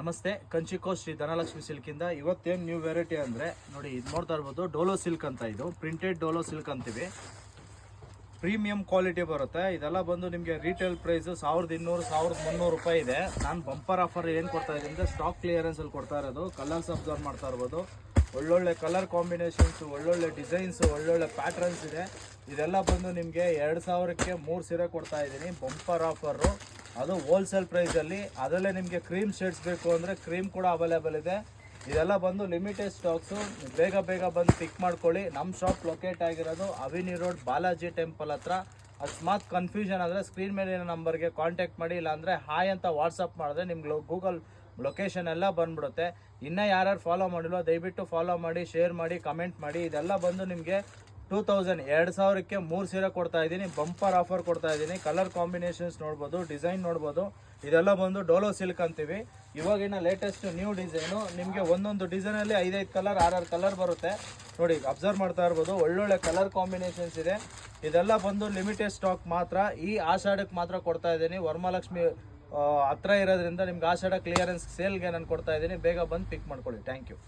ನಮಸ್ತೆ, ಕಂಚಿಕೋ ಶ್ರೀ ಧನಲಕ್ಷ್ಮಿ ಸಿಲ್ಕಿಂದ ಇವತ್ತೇನು new variety ಅಂದರೆ ನೋಡಿ, ಇದು ನೋಡ್ತಾ ಇರ್ಬೋದು. ಡೋಲೋ ಸಿಲ್ಕ್ ಅಂತ, ಇದು ಪ್ರಿಂಟೆಡ್ ಡೋಲೋ ಸಿಲ್ಕ್ ಅಂತೀವಿ. ಪ್ರೀಮಿಯಂ ಕ್ವಾಲಿಟಿ ಬರುತ್ತೆ. ಇದೆಲ್ಲ ಬಂದು ನಿಮಗೆ ರೀಟೇಲ್ ಪ್ರೈಸ್ 1200-1300 ರೂಪಾಯಿ ಇದೆ. ನಾನು ಬಂಪರ್ ಆಫರ್ ಏನು ಕೊಡ್ತಾ ಇದ್ದೀನಿ ಅಂದರೆ ಸ್ಟಾಕ್ ಕ್ಲಿಯರೆನ್ಸಲ್ಲಿ ಕೊಡ್ತಾ ಇರೋದು. ಕಲರ್ಸ್ ಅಬ್ಸರ್ವ್ ಮಾಡ್ತಾ ಇರ್ಬೋದು. ಒಳ್ಳೊಳ್ಳೆ ಕಲರ್ ಕಾಂಬಿನೇಷನ್ಸು, ಒಳ್ಳೊಳ್ಳೆ ಡಿಸೈನ್ಸು, ಒಳ್ಳೊಳ್ಳೆ ಪ್ಯಾಟ್ರನ್ಸ್ ಇದೆ. ಇದೆಲ್ಲ ಬಂದು ನಿಮಗೆ 2000ಕ್ಕೆ 3 ಸೀರೆ ಕೊಡ್ತಾ ಇದ್ದೀನಿ. ಬಂಪರ್ ಆಫರು, ಅದು ಹೋಲ್ಸೇಲ್ ಪ್ರೈಸಲ್ಲಿ. ಅದರಲ್ಲೇ ನಿಮಗೆ ಕ್ರೀಮ್ ಶೇಡ್ಸ್ ಬೇಕು ಅಂದರೆ ಕ್ರೀಮ್ ಕೂಡ ಅವೈಲೇಬಲ್ ಇದೆ. ಇದೆಲ್ಲ ಬಂದು ಲಿಮಿಟೆಡ್ ಸ್ಟಾಕ್ಸು. ಬೇಗ ಬಂದು ಪಿಕ್ ಮಾಡ್ಕೊಳ್ಳಿ. ನಮ್ಮ ಶಾಪ್ ಲೊಕೇಟ್ ಆಗಿರೋದು ಅವಿನಿ ರೋಡ್, ಬಾಲಾಜಿ ಟೆಂಪಲ್ ಹತ್ರ. ಅಕಸ್ಮಾತ್ ಕನ್ಫ್ಯೂಷನ್ ಆದರೆ ಸ್ಕ್ರೀನ್ ಮೇಲಿನ ನಂಬರ್ಗೆ ಕಾಂಟ್ಯಾಕ್ಟ್ ಮಾಡಿ, ಇಲ್ಲಾಂದರೆ ಹಾಯ್ ಅಂತ ವಾಟ್ಸಪ್ ಮಾಡಿದ್ರೆ ನಿಮ್ಗೆ ಗೂಗಲ್ ಲೊಕೇಶನ್ ಎಲ್ಲ ಬಂದ್ಬಿಡುತ್ತೆ. ಇನ್ನೂ ಯಾರ್ಯಾರು ಫಾಲೋ ಮಾಡಿಲ್ವೋ ದಯವಿಟ್ಟು ಫಾಲೋ ಮಾಡಿ, ಶೇರ್ ಮಾಡಿ, ಕಮೆಂಟ್ ಮಾಡಿ. ಇದೆಲ್ಲ ಬಂದು ನಿಮಗೆ 2000ಕ್ಕೆ 3 ಸೀರೆ ಕೊಡ್ತಾ ಇದ್ದೀನಿ. ಬಂಪರ್ ಆಫರ್ ಕೊಡ್ತಾ ಇದ್ದೀನಿ. ಕಲರ್ ಕಾಂಬಿನೇಷನ್ಸ್ ನೋಡ್ಬೋದು, ಡಿಸೈನ್ ನೋಡ್ಬೋದು. ಇದೆಲ್ಲ ಬಂದು ಡೋಲೋ ಸಿಲ್ಕ್ ಅಂತೀವಿ. ಇವಾಗಿನ ಲೇಟೆಸ್ಟ್ ನ್ಯೂ ಡಿಸೈನು. ನಿಮಗೆ ಒಂದೊಂದು ಡಿಸೈನಲ್ಲಿ 5 ಕಲರ್ 6 ಕಲರ್ ಬರುತ್ತೆ. ನೋಡಿ, ಅಬ್ಸರ್ವ್ ಮಾಡ್ತಾ ಇರ್ಬೋದು. ಒಳ್ಳೊಳ್ಳೆ ಕಲರ್ ಕಾಂಬಿನೇಷನ್ಸ್ ಇದೆ. ಇದೆಲ್ಲ ಬಂದು ಲಿಮಿಟೆಡ್ ಸ್ಟಾಕ್ ಮಾತ್ರ. ಈ ಆಷಾಢಕ್ಕೆ ಮಾತ್ರ ಕೊಡ್ತಾ ಇದ್ದೀನಿ. ವರಮಹಾಲಕ್ಷ್ಮಿ ಹತ್ರ ಇರೋದ್ರಿಂದ ನಿಮ್ಗೆ ಆಷಾಢ ಕ್ಲಿಯರೆನ್ಸ್ ಸೇಲ್ಗೆ ನಾನು ಕೊಡ್ತಾ ಇದ್ದೀನಿ. ಬೇಗ ಬಂದು ಪಿಕ್ ಮಾಡ್ಕೊಳ್ಳಿ. Thank you.